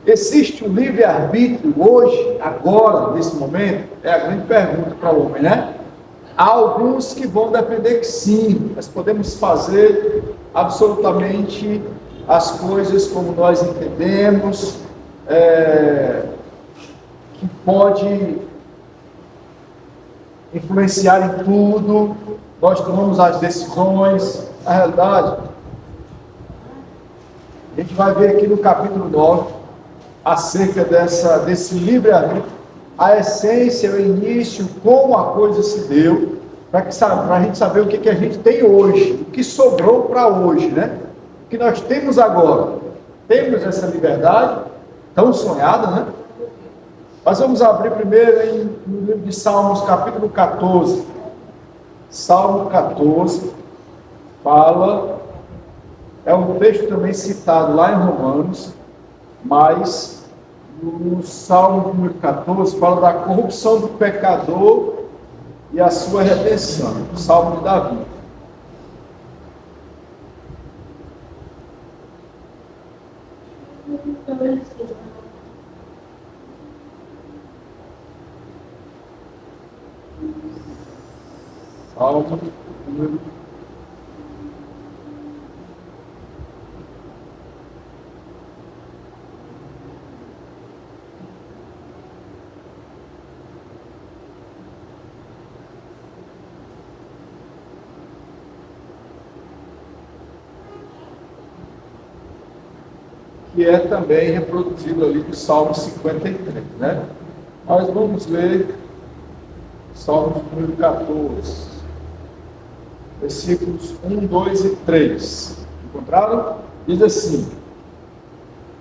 Existe o livre-arbítrio hoje, agora, nesse momento? É a grande pergunta para o homem, né? Há alguns que vão defender que sim, nós podemos fazer absolutamente as coisas como nós entendemos, que pode influenciar em tudo, nós tomamos as decisões. Na realidade, a gente vai ver aqui no capítulo 9, acerca desse livre-arbítrio, a essência, o início, como a coisa se deu, para a gente saber o que a gente tem hoje, o que sobrou para hoje, né? O que nós temos agora. Temos essa liberdade, tão sonhada, né? Mas vamos abrir primeiro no livro de Salmos, capítulo 14. Salmo 14 fala, é um texto também citado lá em Romanos, mas no Salmo número 14 fala da corrupção do pecador e a sua redenção. Salmo de Davi. Salmo número que é também reproduzido ali no Salmo 53, né? Nós vamos ler Salmo número 14, versículos 1, 2 e 3. Encontraram? Diz assim: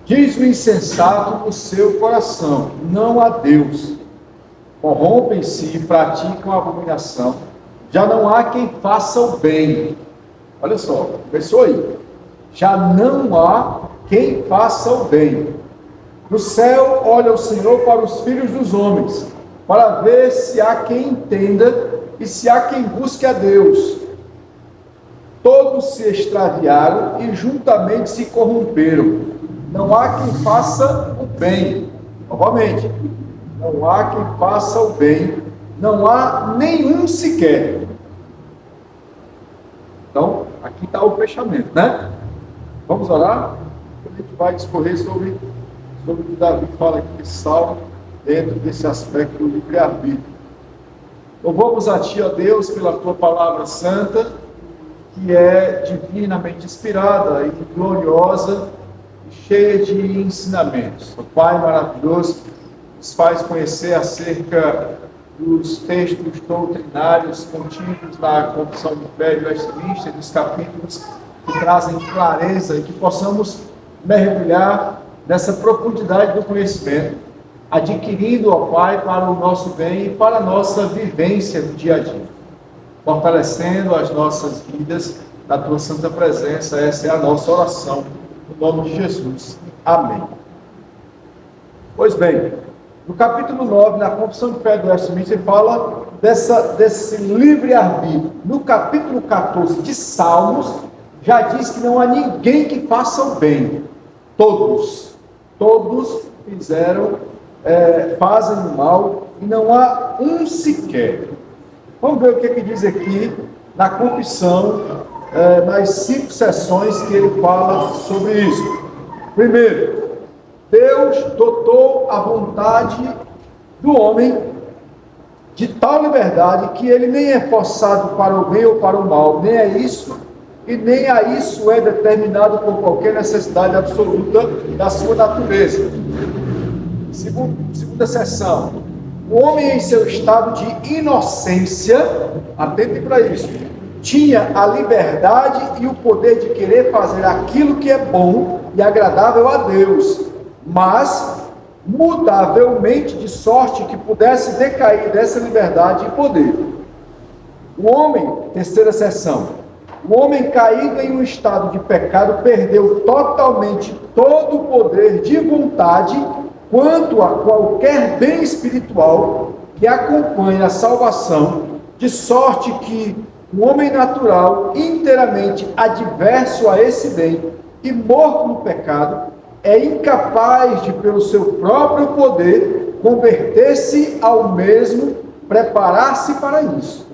diz o insensato no seu coração, não há Deus. Corrompem-se e praticam a abominação. Já não há quem faça o bem. Olha só, começou aí. Já não há quem faça o bem. Do céu olha o Senhor para os filhos dos homens, para ver se há quem entenda e se há quem busque a Deus. Todos se extraviaram e juntamente se corromperam. Não há quem faça o bem. Novamente, não há quem faça o bem. Não há nenhum sequer. Então, aqui está o fechamento, né? Vamos orar? A gente vai discorrer sobre o que Davi fala aqui nesse salmo, dentro desse aspecto do livre-arbítrio. Louvamos a Ti, ó Deus, pela Tua palavra santa, que é divinamente inspirada e gloriosa, e cheia de ensinamentos. O Pai maravilhoso nos faz conhecer acerca dos textos doutrinários contidos na Confissão de Fé de Westminster, dos capítulos que trazem clareza e que possamos mergulhar nessa profundidade do conhecimento, adquirindo, ó Pai, para o nosso bem e para a nossa vivência no dia a dia, fortalecendo as nossas vidas na Tua santa presença. Essa é a nossa oração, no nome de Jesus. Amém. Pois bem, no capítulo 9, na Confissão de Fé do Westminster, fala desse livre-arbítrio. No capítulo 14 de Salmos, já diz que não há ninguém que faça o bem. Todos fazem o mal, e não há um sequer. Vamos ver o que diz aqui na confissão, nas 5 sessões que ele fala sobre isso. Primeiro, Deus dotou a vontade do homem de tal liberdade que ele nem é forçado para o bem ou para o mal, nem é isso, e nem a isso é determinado por qualquer necessidade absoluta da sua natureza. Segunda seção, o homem em seu estado de inocência, atentem para isso, tinha a liberdade e o poder de querer fazer aquilo que é bom e agradável a Deus, mas mudavelmente, de sorte que pudesse decair dessa liberdade e poder. O homem, terceira seção, o homem caído em um estado de pecado perdeu totalmente todo o poder de vontade quanto a qualquer bem espiritual que acompanhe a salvação, de sorte que o homem natural, inteiramente adverso a esse bem e morto no pecado, é incapaz de, pelo seu próprio poder, converter-se ao mesmo, preparar-se para isso.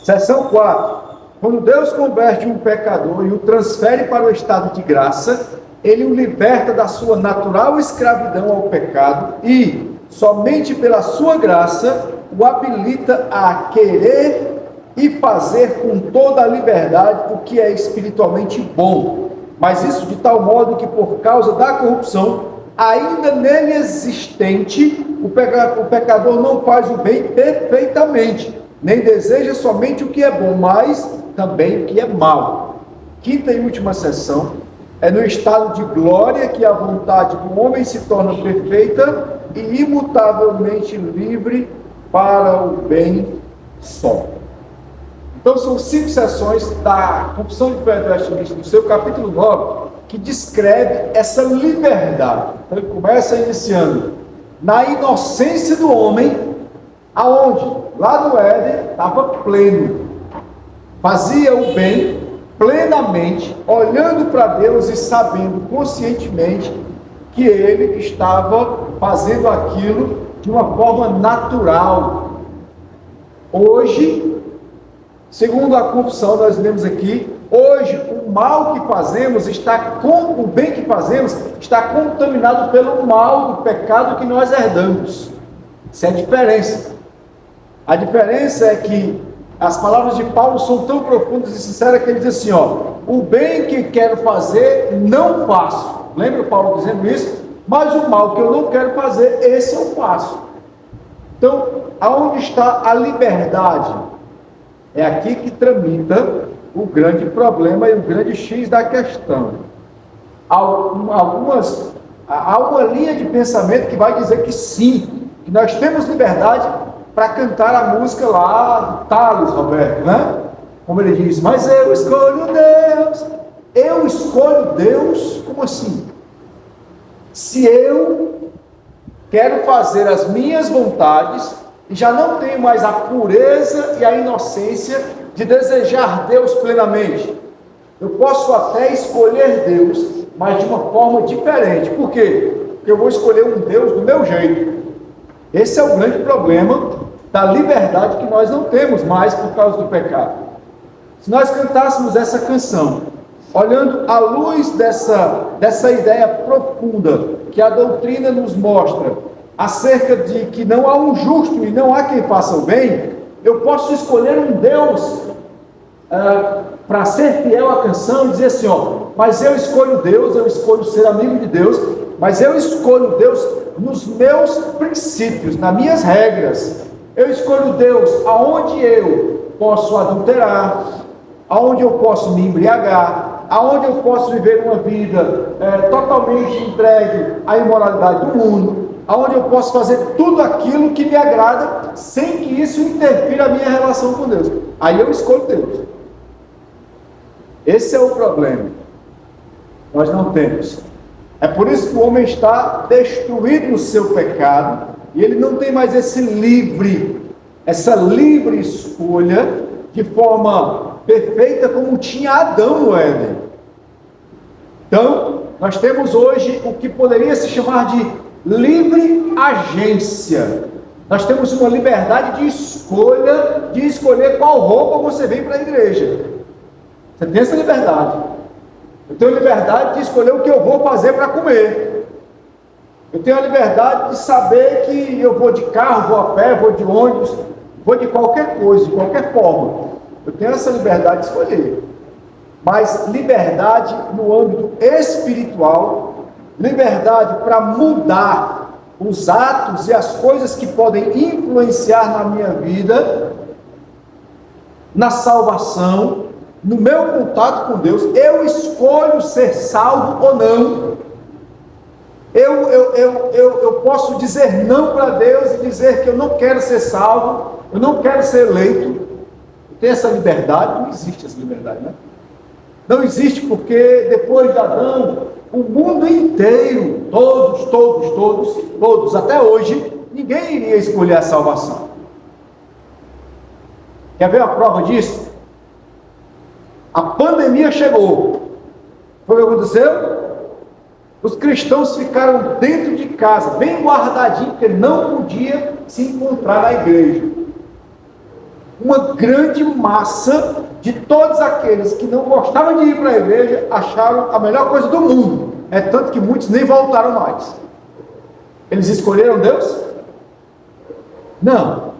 Seção 4. Quando Deus converte um pecador e o transfere para o estado de graça, ele o liberta da sua natural escravidão ao pecado e, somente pela sua graça, o habilita a querer e fazer com toda a liberdade o que é espiritualmente bom. Mas isso de tal modo que, por causa da corrupção, ainda nele existente, o pecador não faz o bem perfeitamente, nem deseja somente o que é bom, mas também o que é mal. Quinta e última seção. É no estado de glória que a vontade do homem se torna perfeita e imutavelmente livre para o bem só. Então são 5 sessões da Confissão de Fé Adventista, no seu capítulo 9, que descreve essa liberdade. Então ele começa iniciando na inocência do homem, aonde? Lá no Éden estava pleno, fazia o bem plenamente, olhando para Deus e sabendo conscientemente que ele estava fazendo aquilo de uma forma natural. Hoje, segundo a confissão, nós lemos aqui, hoje o mal que fazemos o bem que fazemos está contaminado pelo mal do pecado que nós herdamos. Essa é a diferença. A diferença é que as palavras de Paulo são tão profundas e sinceras que ele diz assim, o bem que quero fazer, não faço. Lembra Paulo dizendo isso? Mas o mal que eu não quero fazer, esse eu faço. Então, aonde está a liberdade? É aqui que tramita o grande problema e o grande X da questão. Há uma linha de pensamento que vai dizer que sim, que nós temos liberdade para cantar a música lá do Thales, Roberto, né? Como ele diz, mas eu escolho Deus. Eu escolho Deus? Como assim? Se eu quero fazer as minhas vontades e já não tenho mais a pureza e a inocência de desejar Deus plenamente, eu posso até escolher Deus, mas de uma forma diferente. Por quê? Porque eu vou escolher um Deus do meu jeito. Esse é o grande problema da liberdade que nós não temos mais por causa do pecado. Se nós cantássemos essa canção, olhando à luz dessa ideia profunda que a doutrina nos mostra, acerca de que não há um justo e não há quem faça o bem, eu posso escolher um Deus para ser fiel à canção e dizer assim, mas eu escolho Deus, eu escolho ser amigo de Deus, mas eu escolho Deus nos meus princípios, nas minhas regras. Eu escolho Deus aonde eu posso adulterar, aonde eu posso me embriagar, aonde eu posso viver uma vida totalmente entregue à imoralidade do mundo, aonde eu posso fazer tudo aquilo que me agrada, sem que isso interfira a minha relação com Deus. Aí eu escolho Deus. Esse é o problema. Nós não temos. É por isso que o homem está destruído no seu pecado, e ele não tem mais essa livre escolha, de forma perfeita, como tinha Adão no Éden. Então, nós temos hoje o que poderia se chamar de livre agência. Nós temos uma liberdade de escolher qual roupa você vem para a igreja. Você tem essa liberdade. Eu tenho a liberdade de escolher o que eu vou fazer para comer. Eu tenho a liberdade de saber que eu vou de carro, vou a pé, vou de ônibus, vou de qualquer coisa, de qualquer forma. Eu tenho essa liberdade de escolher. Mas liberdade no âmbito espiritual, liberdade para mudar os atos e as coisas que podem influenciar na minha vida, na salvação, no meu contato com Deus. Eu escolho ser salvo ou não. Eu posso dizer não para Deus e dizer que eu não quero ser salvo, eu não quero ser eleito. Eu tenho essa liberdade? Não existe essa liberdade, né? Não existe, porque depois de Adão, o mundo inteiro, todos, até hoje, ninguém iria escolher a salvação. Quer ver a prova disso? A pandemia chegou. Foi o que aconteceu? Os cristãos ficaram dentro de casa, bem guardadinhos, porque não podia se encontrar na igreja. Uma grande massa de todos aqueles que não gostavam de ir para a igreja acharam a melhor coisa do mundo. É tanto que muitos nem voltaram mais. Eles escolheram Deus? Não.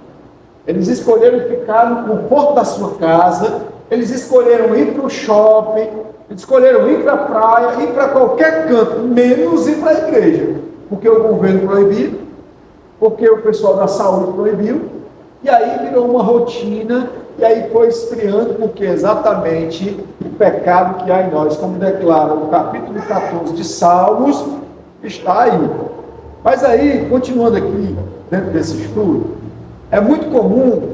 Eles escolheram ficar no conforto da sua casa, eles escolheram ir para o shopping, eles escolheram ir para a praia, ir para qualquer canto, menos ir para a igreja. Porque o governo proibiu, porque o pessoal da saúde proibiu, e aí virou uma rotina, e aí foi esfriando, porque exatamente o pecado que há em nós, como declara o capítulo 14 de Salmos, está aí. Mas aí, continuando aqui, dentro desse estudo, é muito comum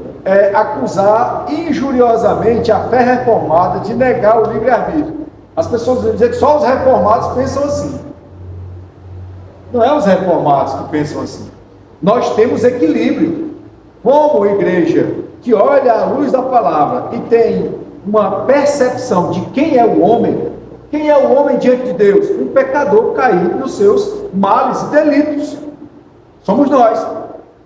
acusar injuriosamente a fé reformada de negar o livre-arbítrio. As pessoas dizem que só os reformados pensam assim. Não é os reformados que pensam assim. Nós temos equilíbrio. Como igreja que olha à luz da palavra e tem uma percepção de quem é o homem diante de Deus? Um pecador caído nos seus males e delitos. Somos nós.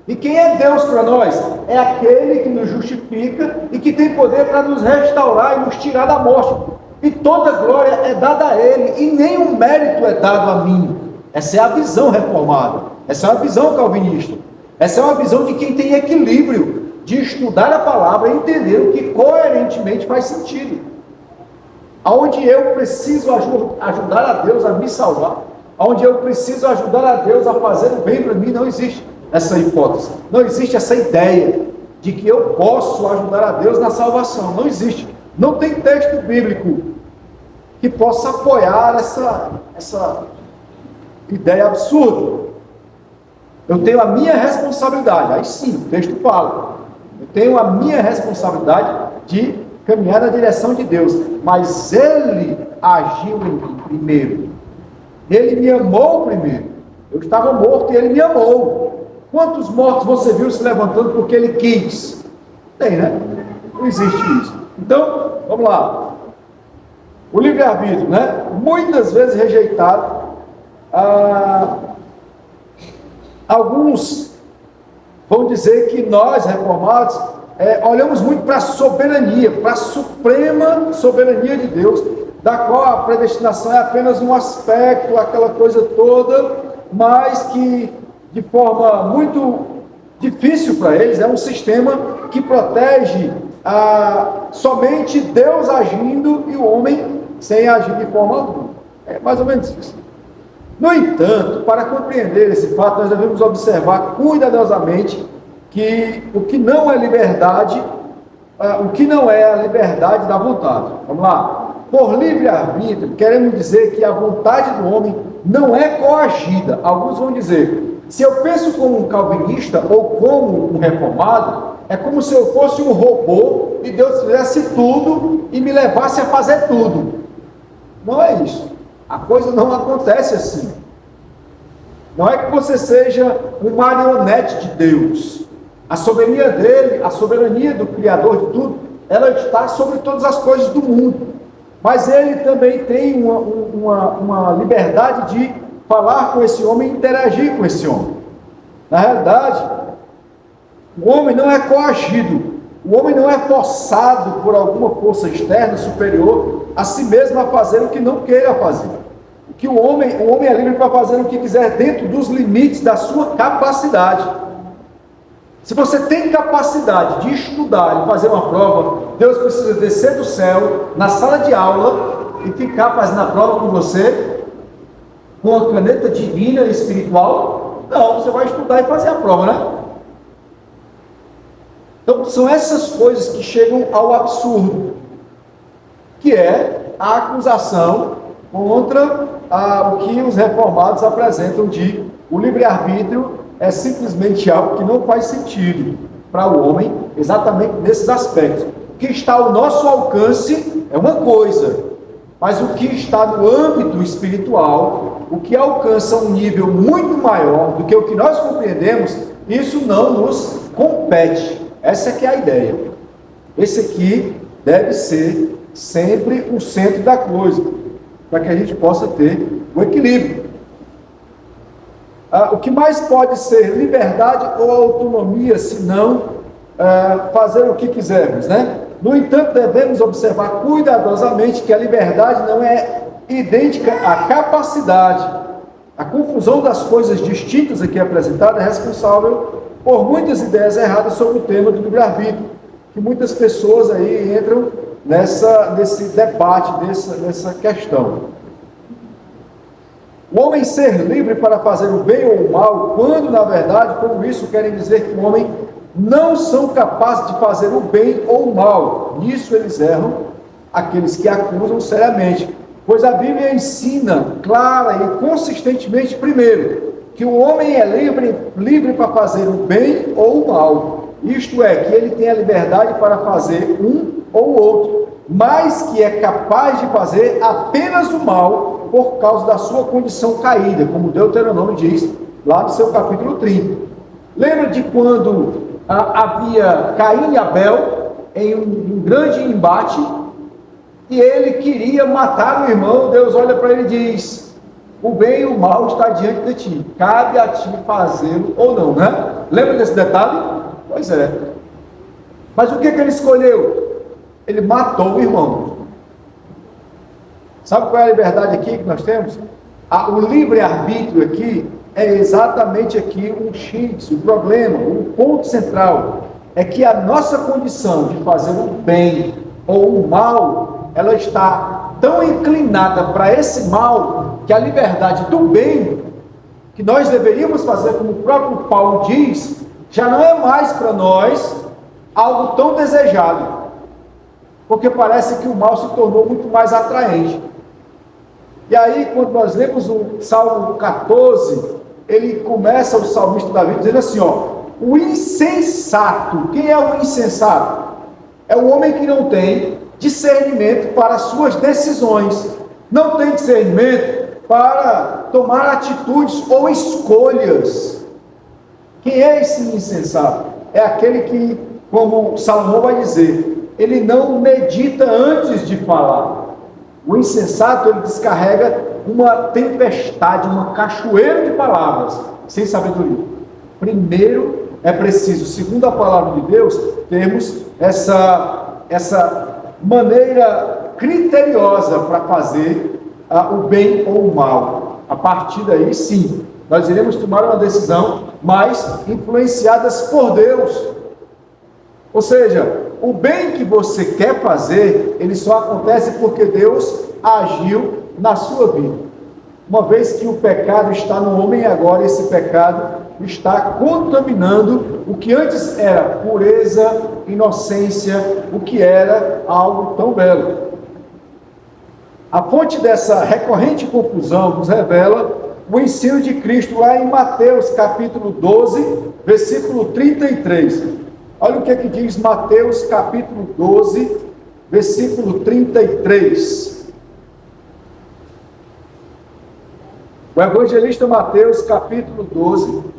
E quem é Deus para nós? É aquele que nos justifica e que tem poder para nos restaurar e nos tirar da morte. E toda glória é dada a Ele, e nenhum mérito é dado a mim. Essa é a visão reformada. Essa é uma visão calvinista. Essa é uma visão de quem tem equilíbrio, de estudar a palavra e entender o que coerentemente faz sentido. Aonde eu preciso ajudar a Deus a me salvar, aonde eu preciso ajudar a Deus a fazer o bem para mim, não existe essa hipótese. Não existe essa ideia de que eu posso ajudar a Deus na salvação. Não existe. Não tem texto bíblico que possa apoiar essa ideia absurda. Eu tenho a minha responsabilidade. Aí sim, o texto fala. Eu tenho a minha responsabilidade de caminhar na direção de Deus. Mas Ele agiu em mim primeiro. Ele me amou primeiro. Eu estava morto e Ele me amou. Quantos mortos você viu se levantando porque Ele quis? Tem, né? Não existe isso. Então, vamos lá. O livre-arbítrio, né? Muitas vezes rejeitado. Alguns vão dizer que nós, reformados, olhamos muito para a soberania, para a suprema soberania de Deus, da qual a predestinação é apenas um aspecto, aquela coisa toda, mas que de forma muito difícil para eles, é um sistema que protege somente Deus agindo e o homem sem agir de forma alguma. É mais ou menos isso. No entanto, para compreender esse fato, nós devemos observar cuidadosamente que o que não é liberdade, o que não é a liberdade da vontade. Vamos lá. Por livre-arbítrio, queremos dizer que a vontade do homem não é coagida. Alguns vão dizer, se eu penso como um calvinista ou como um reformado, é como se eu fosse um robô e Deus fizesse tudo e me levasse a fazer tudo. Não é isso. A coisa não acontece assim. Não é que você seja um marionete de Deus. A soberania dele, a soberania do Criador de tudo, ela está sobre todas as coisas do mundo. Mas ele também tem uma liberdade de falar com esse homem e interagir com esse homem. Na realidade, o homem não é coagido. O homem não é forçado por alguma força externa superior a si mesmo a fazer o que não queira fazer. O homem é livre para fazer o que quiser dentro dos limites da sua capacidade. Se você tem capacidade de estudar e fazer uma prova, Deus precisa descer do céu, na sala de aula, e ficar fazendo a prova com você, com a caneta divina e espiritual? Não, você vai estudar e fazer a prova, né? Então, são essas coisas que chegam ao absurdo, que é a acusação contra o que os reformados apresentam de o livre-arbítrio é simplesmente algo que não faz sentido para o homem, exatamente nesses aspectos. O que está ao nosso alcance é uma coisa, mas o que está no âmbito espiritual, o que alcança um nível muito maior do que o que nós compreendemos, isso não nos compete. Essa é que é a ideia. Esse aqui deve ser sempre o centro da coisa, para que a gente possa ter o equilíbrio. O que mais pode ser liberdade ou autonomia, se não fazer o que quisermos, né? No entanto, devemos observar cuidadosamente que a liberdade não é idêntica à capacidade. A confusão das coisas distintas aqui apresentada é responsável por muitas ideias erradas sobre o tema do livre-arbítrio, que muitas pessoas aí entram nesse debate, nessa questão. O homem ser livre para fazer o bem ou o mal, quando na verdade, com isso querem dizer que o homem não são capazes de fazer o bem ou o mal. Nisso eles erram, aqueles que acusam seriamente. Pois a Bíblia ensina clara e consistentemente, primeiro, que o homem é livre para fazer o bem ou o mal. Isto é, que ele tem a liberdade para fazer um ou o outro, mas que é capaz de fazer apenas o mal por causa da sua condição caída, como Deuteronômio diz, lá no seu capítulo 30. Lembra de quando havia Caim e Abel em um grande embate, e ele queria matar o irmão? Deus olha para ele e diz: o bem e o mal está diante de ti, cabe a ti fazê-lo ou não, né? Lembra desse detalhe? Pois é. Mas o que ele escolheu? Ele matou o irmão. Sabe qual é a liberdade aqui que nós temos? O livre-arbítrio aqui é exatamente aqui um X, o problema, o ponto central é que a nossa condição de fazer o bem ou o mal, ela está tão inclinada para esse mal, que a liberdade do bem, que nós deveríamos fazer, como o próprio Paulo diz, já não é mais para nós algo tão desejado, porque parece que o mal se tornou muito mais atraente. E aí, quando nós lemos o Salmo 14, ele começa, o salmista Davi, dizendo assim, o insensato. Quem é o insensato? É o homem que não tem discernimento para suas decisões, não tem discernimento para tomar atitudes ou escolhas. Quem é esse insensato? É aquele que, como Salomão vai dizer, ele não medita antes de falar. O insensato, ele descarrega uma tempestade, uma cachoeira de palavras, sem sabedoria. Primeiro, é preciso, segundo a palavra de Deus, termos essa maneira criteriosa para fazer o bem ou o mal. A partir daí, sim, nós iremos tomar uma decisão, mas influenciadas por Deus. Ou seja, o bem que você quer fazer, ele só acontece porque Deus agiu na sua vida. Uma vez que o pecado está no homem, agora esse pecado está contaminando o que antes era pureza, inocência, o que era algo tão belo. A fonte dessa recorrente confusão nos revela o ensino de Cristo lá em Mateus capítulo 12, versículo 33. Olha o que é que diz Mateus capítulo 12, versículo 33. O evangelista Mateus capítulo 12.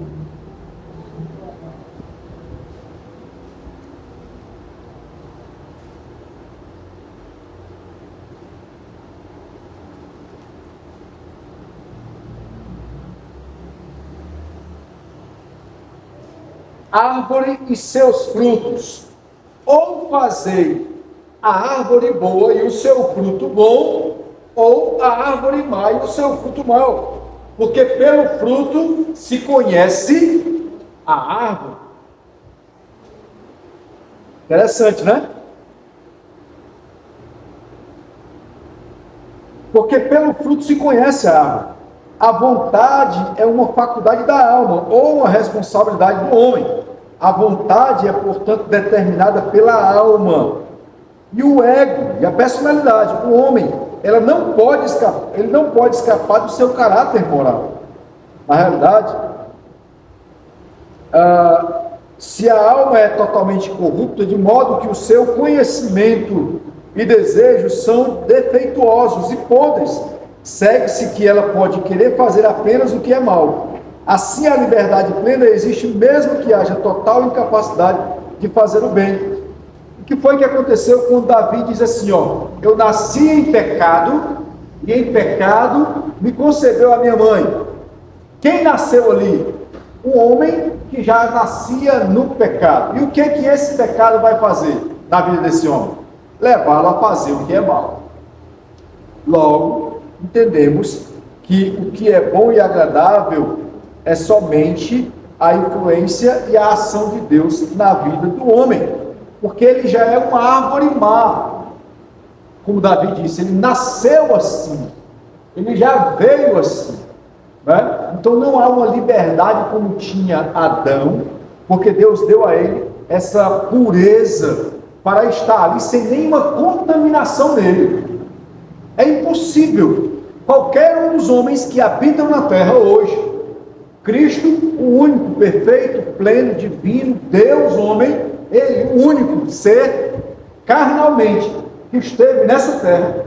Árvore e seus frutos, ou fazei a árvore boa e o seu fruto bom, ou a árvore má e o seu fruto mau, porque pelo fruto se conhece a árvore. Interessante, né? Porque pelo fruto se conhece a árvore. A vontade é uma faculdade da alma, ou uma responsabilidade do homem. A vontade é, portanto, determinada pela alma. E o ego e a personalidade, o homem, ele não pode escapar do seu caráter moral. Na realidade, se a alma é totalmente corrupta, de modo que o seu conhecimento e desejos são defeituosos e podres, segue-se que ela pode querer fazer apenas o que é mal. Assim, a liberdade plena existe mesmo que haja total incapacidade de fazer o bem. O que foi que aconteceu quando Davi diz assim, ó, eu nasci em pecado, e em pecado me concebeu a minha mãe. Quem nasceu ali? Um homem que já nascia no pecado. E o que esse pecado vai fazer na vida desse homem? Levá-lo a fazer o que é mal. Logo, entendemos que o que é bom e agradável é somente a influência e a ação de Deus na vida do homem, porque ele já é uma árvore má, como Davi disse, ele nasceu assim, ele já veio assim, né? Então não há uma liberdade como tinha Adão, porque Deus deu a ele essa pureza para estar ali sem nenhuma contaminação nele. É impossível. Qualquer um dos homens que habitam na terra hoje, Cristo, o único, perfeito, pleno, divino, Deus, homem, ele, o único ser, carnalmente, que esteve nessa terra,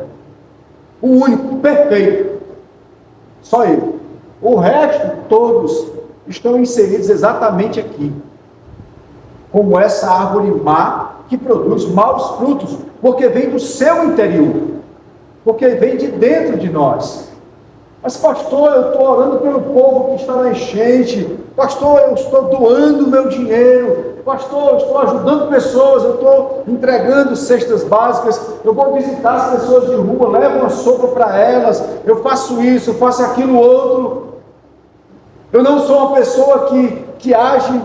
o único, perfeito, só ele. O resto, todos, estão inseridos exatamente aqui, como essa árvore má, que produz maus frutos, porque vem do seu interior, porque vem de dentro de nós. Mas pastor, eu estou orando pelo povo que está na enchente, pastor, eu estou doando meu dinheiro, pastor, eu estou ajudando pessoas, eu estou entregando cestas básicas, eu vou visitar as pessoas de rua, levo uma sopa para elas, eu faço isso, eu faço aquilo outro. Eu não sou uma pessoa que age.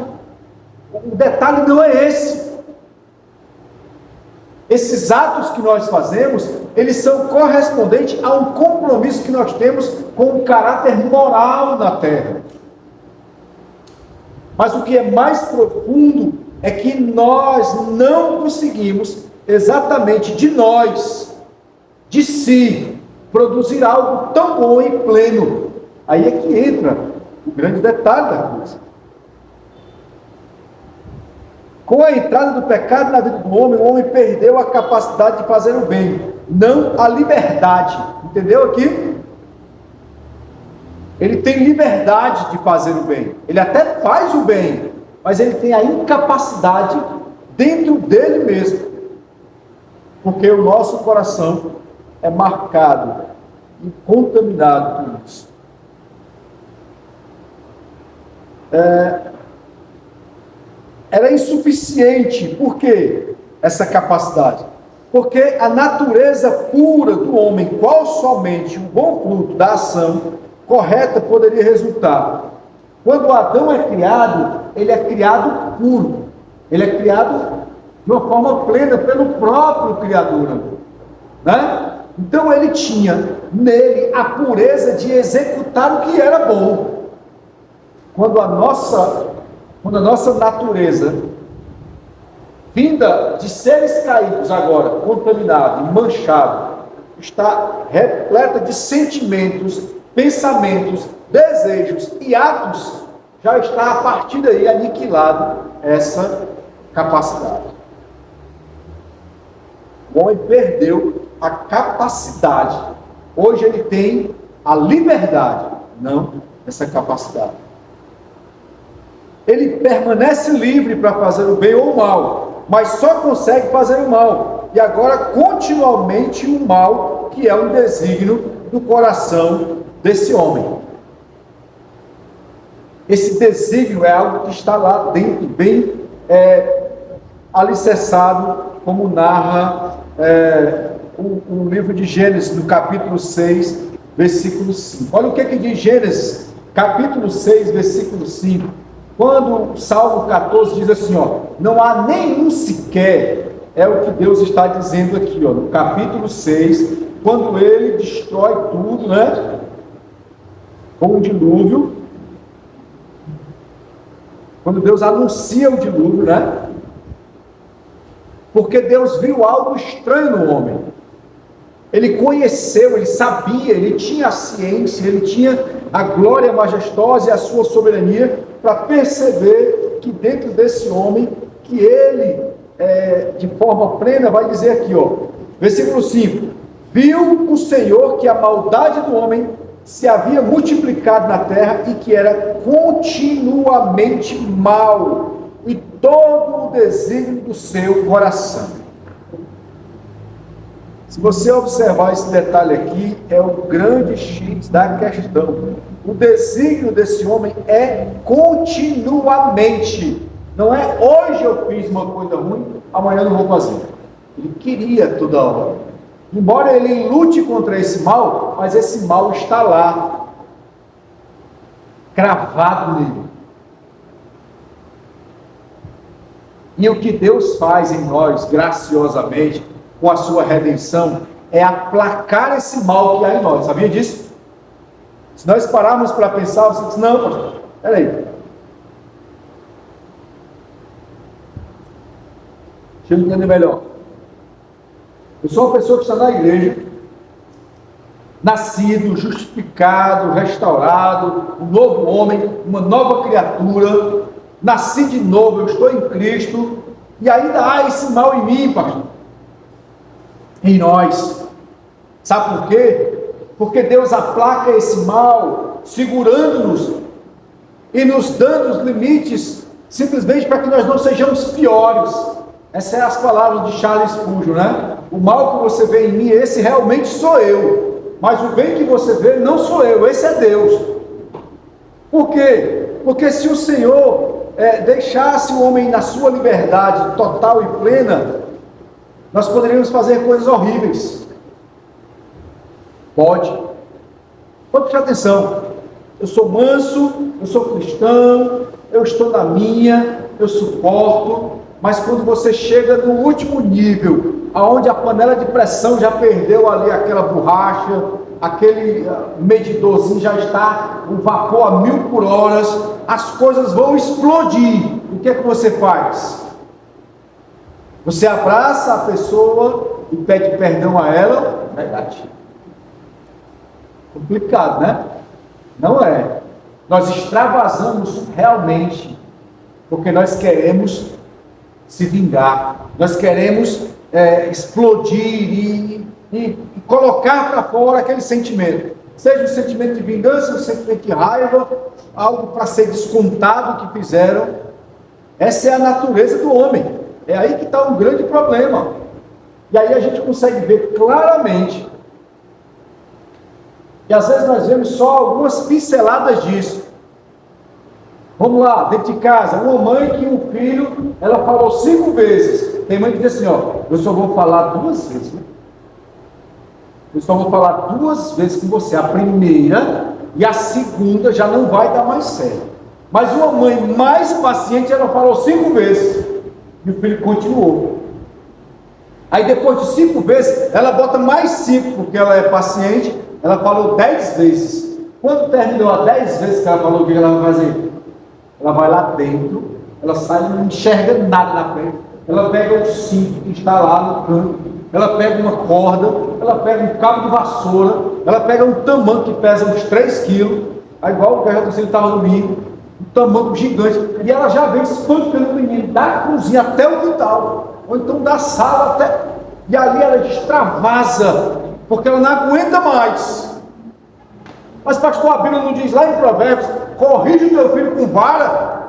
O detalhe não é esse. Esses atos que nós fazemos, eles são correspondentes a um compromisso que nós temos com o caráter moral na terra. Mas o que é mais profundo é que nós não conseguimos exatamente de nós, de si, produzir algo tão bom e pleno. Aí é que entra o grande detalhe da coisa. Com a entrada do pecado na vida do homem, o homem perdeu a capacidade de fazer o bem, não a liberdade. Entendeu aqui? Ele tem liberdade de fazer o bem. Ele até faz o bem, mas ele tem a incapacidade dentro dele mesmo. Porque o nosso coração é marcado e contaminado por isso. Ela é insuficiente. Por quê? Essa capacidade. Porque a natureza pura do homem, qual somente o bom fruto da ação correta poderia resultar. Quando Adão é criado, ele é criado puro. Ele é criado de uma forma plena pelo próprio Criador. Né? Então ele tinha nele a pureza de executar o que era bom. Quando a nossa natureza, vinda de seres caídos agora, contaminado e manchado, está repleta de sentimentos, pensamentos, desejos e atos, já está a partir daí aniquilado essa capacidade. O homem perdeu a capacidade. Hoje ele tem a liberdade, não essa capacidade. Ele permanece livre para fazer o bem ou o mal, mas só consegue fazer o mal. E agora continuamente o mal, que é um desígnio do coração desse homem. Esse desígnio é algo que está lá dentro, bem alicerçado, como narra o livro de Gênesis, no capítulo 6, versículo 5. Olha o que diz Gênesis, capítulo 6, versículo 5. Quando o Salmo 14 diz assim, ó, não há nenhum sequer, é o que Deus está dizendo aqui, ó, no capítulo 6, quando ele destrói tudo, né, com o dilúvio, quando Deus anuncia o dilúvio, né, porque Deus viu algo estranho no homem. Ele conheceu, ele sabia, ele tinha a ciência, ele tinha a glória majestosa e a sua soberania para perceber que dentro desse homem, que ele, de forma plena, vai dizer aqui, ó, versículo 5, viu o Senhor que a maldade do homem se havia multiplicado na terra e que era continuamente mal, e todo o desígnio do seu coração. Se você observar esse detalhe aqui, é o grande X da questão. O desígnio desse homem é continuamente. Não é hoje eu fiz uma coisa ruim, amanhã eu não vou fazer. Ele queria toda hora. Embora ele lute contra esse mal, mas esse mal está lá, cravado nele. E o que Deus faz em nós, graciosamente, com a sua redenção, é aplacar esse mal que há em nós. Sabia disso? Se nós pararmos para pensar, você diz, não, pastor, peraí. Deixa eu entender melhor. Eu sou uma pessoa que está na igreja, nascido, justificado, restaurado, um novo homem, uma nova criatura, nasci de novo, eu estou em Cristo, e ainda há esse mal em mim, pastor, em nós. Sabe por quê? Porque Deus aplaca esse mal, segurando-nos e nos dando os limites, simplesmente para que nós não sejamos piores. Essas são as palavras de Charles Spurgeon, né? O mal que você vê em mim, esse realmente sou eu. Mas o bem que você vê não sou eu, esse é Deus. Por quê? Porque se o Senhor deixasse o homem na sua liberdade total e plena, nós poderíamos fazer coisas horríveis. Pode prestar atenção. Eu sou manso, eu sou cristão, eu estou na minha, eu suporto. Mas quando você chega no último nível, aonde a panela de pressão já perdeu ali aquela borracha, aquele medidorzinho já está o vapor a 1000 por hora, as coisas vão explodir. O que é que você faz? Você abraça a pessoa e pede perdão a ela? Verdade. Complicado, né? Não é. Nós extravasamos realmente, porque nós queremos se vingar, nós queremos explodir e colocar para fora aquele sentimento, seja um sentimento de vingança, um sentimento de raiva, algo para ser descontado que fizeram. Essa é a natureza do homem, é aí que está um grande problema. E aí a gente consegue ver claramente, e às vezes nós vemos só algumas pinceladas disso. Vamos lá, dentro de casa, uma mãe que um filho, ela falou 5 vezes. Tem mãe que diz assim, eu só vou falar 2 vezes, né? Eu só vou falar 2 vezes com você. A primeira e a segunda já não vai dar mais certo. Mas uma mãe mais paciente, ela falou 5 vezes. E o filho continuou. Aí depois de 5 vezes, ela bota mais 5, porque ela é paciente. Ela falou 10 vezes. Quando terminou a 10 vezes que ela falou, o que ela vai fazer? Ela vai lá dentro, ela sai e não enxerga nada na frente. Ela pega o cinto que está lá no canto, ela pega uma corda, ela pega um cabo de vassoura, ela pega um tamanco que pesa uns 3 quilos, igual o que a gente estava domingo, um tamanco gigante, e ela já vem espancando o menino, da cozinha até o quintal, ou então da sala até, e ali ela extravasa, porque ela não aguenta mais. Mas pastor, a Bíblia não diz lá em Provérbios, corrige o teu filho com vara?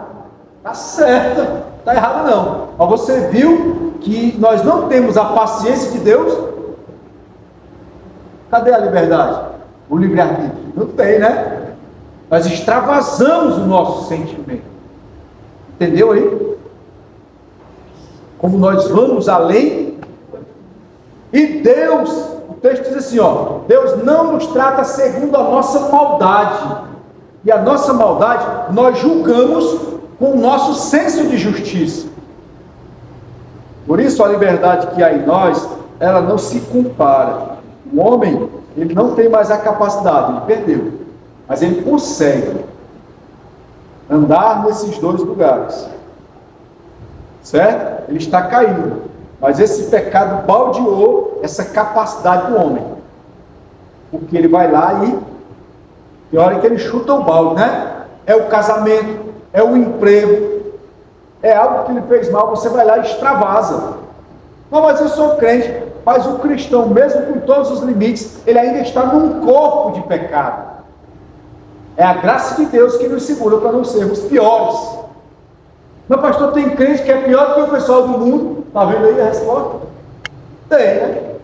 Está certo, está errado não. Mas você viu que nós não temos a paciência de Deus? Cadê a liberdade? O livre-arbítrio? Não tem, né? Nós extravasamos o nosso sentimento. Entendeu aí? Como nós vamos além. E Deus, o texto diz assim, Deus não nos trata segundo a nossa maldade. E a nossa maldade nós julgamos com o nosso senso de justiça. Por isso a liberdade que há em nós, ela não se compara. O homem, ele não tem mais a capacidade, ele perdeu. Mas ele consegue andar nesses 2 lugares. Certo? Ele está caído. Mas esse pecado baldeou essa capacidade do homem. Porque ele vai lá e tem hora que ele chuta o balde, né? É o casamento, é o emprego, é algo que ele fez mal, você vai lá e extravasa. Não, mas eu sou crente. Mas o cristão, mesmo com todos os limites, ele ainda está num corpo de pecado. É a graça de Deus que nos segura para não sermos piores. Meu pastor, tem crente que é pior do que o pessoal do mundo. Está vendo aí a resposta? Tem, né?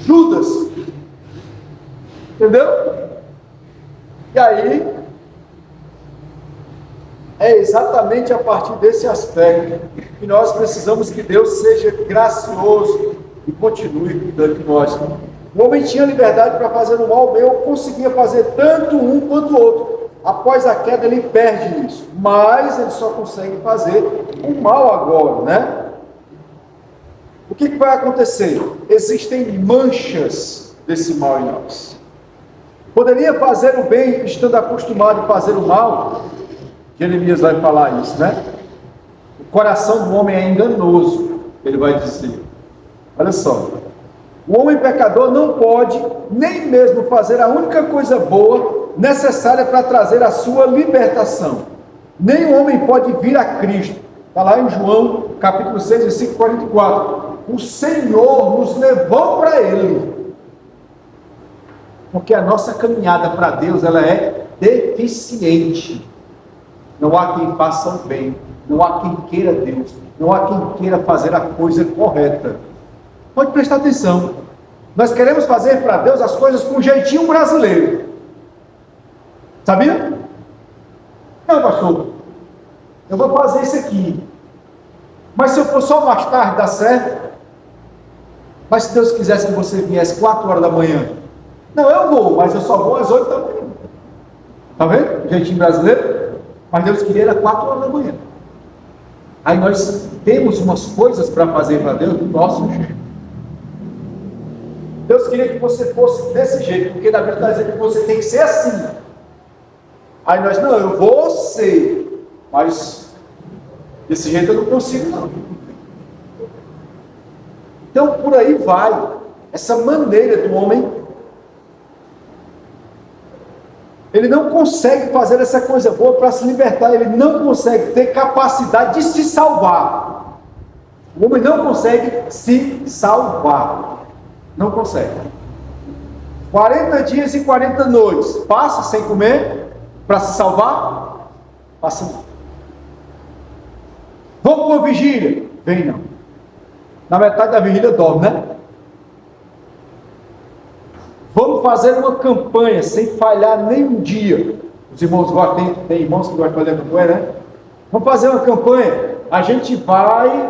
Judas. Entendeu? E aí, é exatamente a partir desse aspecto que nós precisamos que Deus seja gracioso e continue cuidando de nós. O homem tinha liberdade para fazer o mal, bem, ou conseguia fazer tanto um quanto o outro. Após a queda ele perde isso, mas ele só consegue fazer o mal agora, né? O que vai acontecer? Existem manchas desse mal em nós. Poderia fazer o bem estando acostumado a fazer o mal? Jeremias vai falar isso, né? O coração do homem é enganoso, ele vai dizer. Olha só. O homem pecador não pode nem mesmo fazer a única coisa boa necessária para trazer a sua libertação. Nem o homem pode vir a Cristo. Está lá em João, capítulo 6, versículo 44. O Senhor nos levou para Ele. Porque a nossa caminhada para Deus, ela é deficiente. Não há quem faça o bem. Não há quem queira Deus. Não há quem queira fazer a coisa correta. Pode prestar atenção. Nós queremos fazer para Deus as coisas com um jeitinho brasileiro. Sabia? Não, pastor. Eu vou fazer isso aqui. Mas se eu for só mais tarde, dá certo? Mas se Deus quisesse que você viesse 4 horas da manhã? Não, eu vou, mas eu só vou às 8 da manhã. Está vendo? Jeitinho brasileiro. Mas Deus queria era 4 horas da manhã. Aí nós temos umas coisas para fazer para Deus do nosso jeito. Deus queria que você fosse desse jeito, porque na verdade está dizendo que você tem que ser assim. Aí nós, não, eu vou ser, mas desse jeito eu não consigo não. Então por aí vai, essa maneira do homem, ele não consegue fazer essa coisa boa para se libertar, ele não consegue ter capacidade de se salvar. O homem não consegue se salvar. Não consegue. 40 dias e 40 noites. Passa sem comer para se salvar? Passa não. Vamos para a vigília? Vem não. Na metade da vigília dorme, né? Vamos fazer uma campanha sem falhar nem um dia. Os irmãos gostam, tem irmãos que gostam de fazer campanha, né? Vamos fazer uma campanha. A gente vai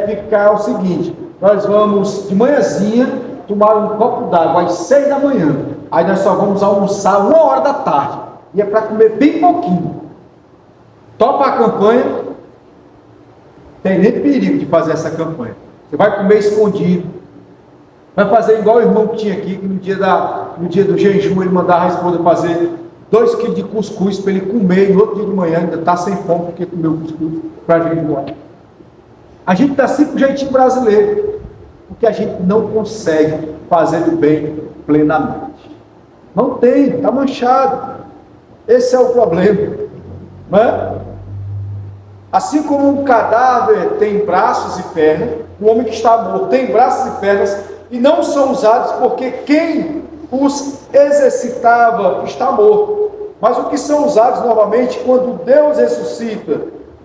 ficar o seguinte: nós vamos de manhãzinha tomar um copo d'água às 6 da manhã. Aí nós só vamos almoçar 1 hora da tarde. E é para comer bem pouquinho. Topa a campanha. Tem nem perigo de fazer essa campanha. Você vai comer escondido. Vai fazer igual o irmão que tinha aqui, que no dia do jejum ele mandava a esposa fazer 2 quilos de cuscuz para ele comer, e no outro dia de manhã ainda está sem fome porque comeu cuscuz para jejuar. A gente está sempre do jeitinho brasileiro, porque a gente não consegue fazer o bem plenamente. Não tem, está manchado. Esse é o problema. Não é? Assim como um cadáver tem braços e pernas, o homem que está morto tem braços e pernas, e não são usados porque quem os exercitava está morto. Mas o que são usados novamente quando Deus ressuscita?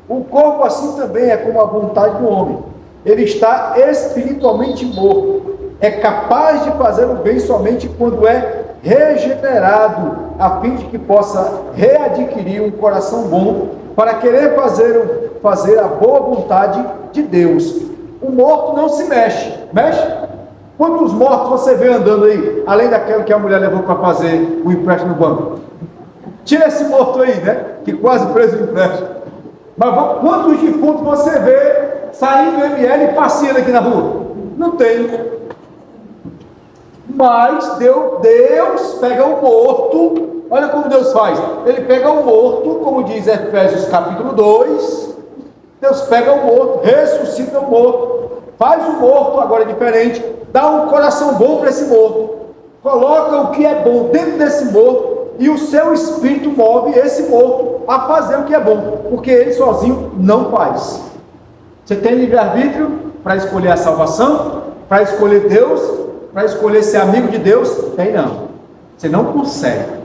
O corpo assim também é como a vontade do homem. Ele está espiritualmente morto. É capaz de fazer o bem somente quando é regenerado, a fim de que possa readquirir um coração bom para querer fazer a boa vontade de Deus. O morto não se mexe. Mexe? Quantos mortos você vê andando aí, além daquele que a mulher levou para fazer o empréstimo no banco? Tira esse morto aí, né? Que quase preso o empréstimo. Mas quantos defuntos você vê saindo do ML e passeando aqui na rua? Não tem. Mas Deus pega o morto. Olha como Deus faz. Ele pega o morto, como diz Efésios capítulo 2. Deus pega o morto, ressuscita o morto, faz o morto, agora é diferente, dá um coração bom para esse morto, coloca o que é bom dentro desse morto, e o seu espírito move esse morto a fazer o que é bom, porque ele sozinho não faz. Você tem livre-arbítrio para escolher a salvação, para escolher Deus, para escolher ser amigo de Deus? Tem não. Você não consegue.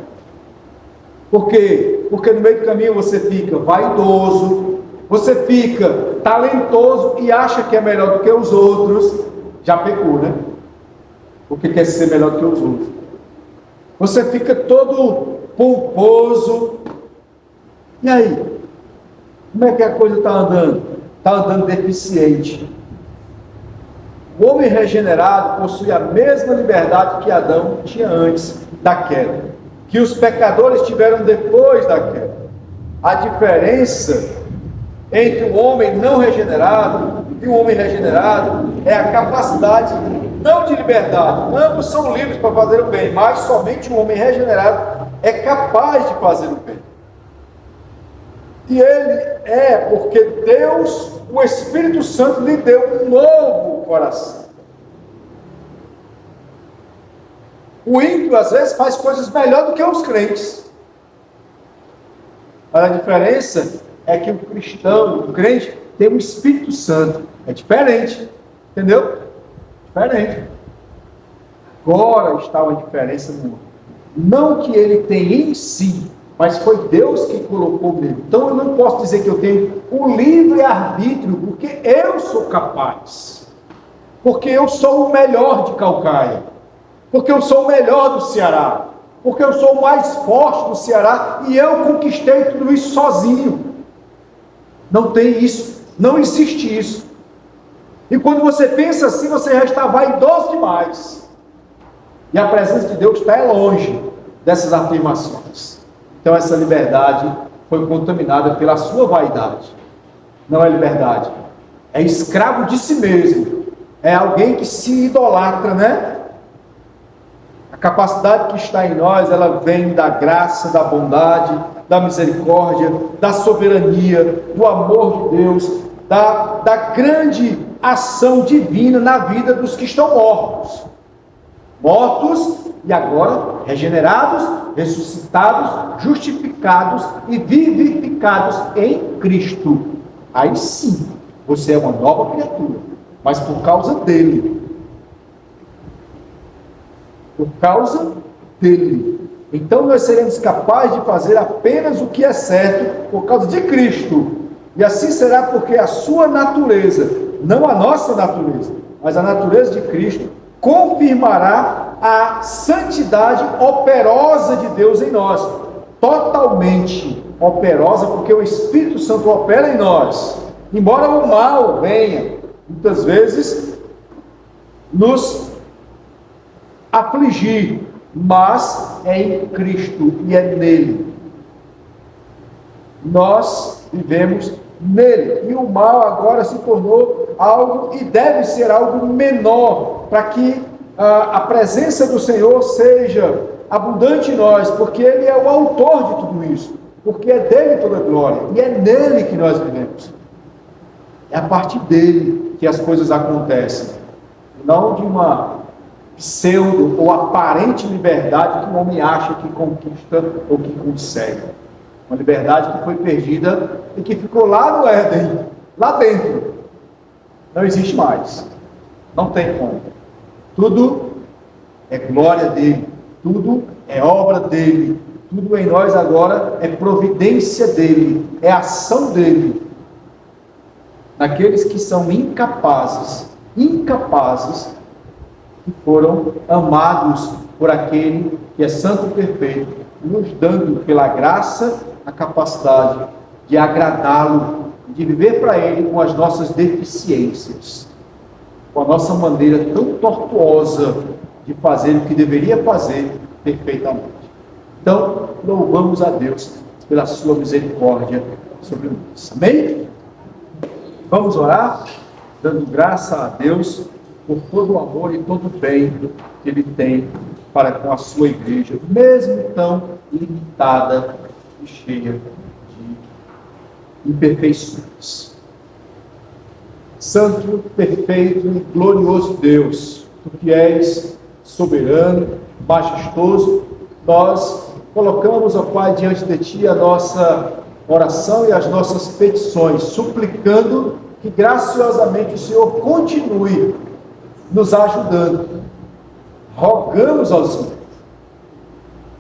Por quê? Porque no meio do caminho você fica vaidoso, você fica talentoso e acha que é melhor do que os outros. Já pecou, né? porque quer ser melhor que os outros. Você fica todo pomposo. E aí? Como é que a coisa está andando? Está andando deficiente. O homem regenerado possui a mesma liberdade que Adão tinha antes da queda, que os pecadores tiveram depois da queda. A diferença entre o homem não regenerado e o homem regenerado é a capacidade, não de liberdade. Ambos são livres para fazer o bem, mas somente o homem regenerado é capaz de fazer o bem. E ele é porque Deus, o Espírito Santo, lhe deu um novo coração. O ímpio, às vezes, faz coisas melhor do que os crentes. Mas a diferença é que o cristão, o crente, tem o Espírito Santo. É diferente. Entendeu? Diferente. Agora está uma diferença no mundo. Não que ele tem em si, mas foi Deus que colocou nele. Então eu não posso dizer que eu tenho o livre-arbítrio, porque eu sou capaz. Porque eu sou o melhor de Caucaia. Porque eu sou o melhor do Ceará. Porque eu sou o mais forte do Ceará e eu conquistei tudo isso sozinho. Não tem isso. Não existe isso. E quando você pensa assim, você já está vaidoso demais. E a presença de Deus está longe dessas afirmações. Então essa liberdade foi contaminada pela sua vaidade. Não é liberdade. É escravo de si mesmo. É alguém que se idolatra, né? A capacidade que está em nós, ela vem da graça, da bondade, da misericórdia, da soberania, do amor de Deus, da grande ação divina na vida dos que estão mortos. Mortos e agora regenerados, ressuscitados, justificados e vivificados em Cristo. Aí sim, você é uma nova criatura, mas por causa dele. Por causa dele. Então nós seremos capazes de fazer apenas o que é certo por causa de Cristo. E assim será porque a sua natureza, não a nossa natureza, mas a natureza de Cristo, confirmará a santidade operosa de Deus em nós. Totalmente operosa, porque o Espírito Santo opera em nós. Embora o mal venha, muitas vezes, nos afligir, mas é em Cristo e é nele. Nós vivemos nele. E o mal agora se tornou algo e deve ser algo menor, para que a presença do Senhor seja abundante em nós, porque Ele é o autor de tudo isso, porque é dele toda a glória, e é nele que nós vivemos. É a partir dele que as coisas acontecem, não de uma pseudo ou aparente liberdade que o homem acha que conquista ou que consegue. Uma liberdade que foi perdida e que ficou lá no Éden, lá dentro. Não existe mais. Não tem como. Tudo é glória dele. Tudo é obra dele. Tudo em nós agora é providência dele. É ação dele. Naqueles que são incapazes, que foram amados por aquele que é santo e perfeito, nos dando pela graça a capacidade de agradá-lo, de viver para ele com as nossas deficiências, com a nossa maneira tão tortuosa de fazer o que deveria fazer perfeitamente. Então, louvamos a Deus pela sua misericórdia sobre nós. Amém? Vamos orar, dando graça a Deus por todo o amor e todo o bem que Ele tem para com a sua igreja, mesmo tão limitada e cheia de imperfeições. Santo, perfeito e glorioso Deus, Tu que és soberano, majestoso, nós colocamos, ó Pai, diante de Ti a nossa oração e as nossas petições, suplicando que graciosamente o Senhor continue nos ajudando. Rogamos ao Senhor,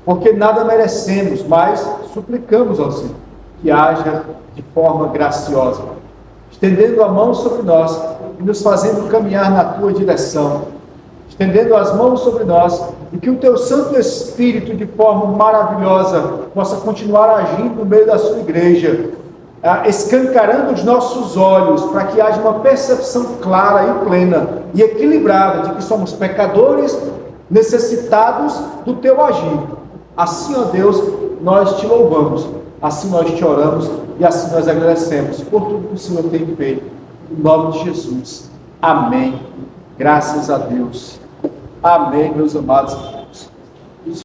porque nada merecemos, mas suplicamos ao Senhor que haja de forma graciosa, estendendo a mão sobre nós e nos fazendo caminhar na Tua direção, estendendo as mãos sobre nós, e que o Teu Santo Espírito, de forma maravilhosa, possa continuar agindo no meio da sua igreja, escancarando os nossos olhos, para que haja uma percepção clara e plena e equilibrada de que somos pecadores, necessitados do Teu agir. Assim, ó Deus, nós Te louvamos, assim nós Te oramos e assim nós agradecemos por tudo que o Senhor tem feito. Em nome de Jesus. Amém. Graças a Deus. Amém, meus amados.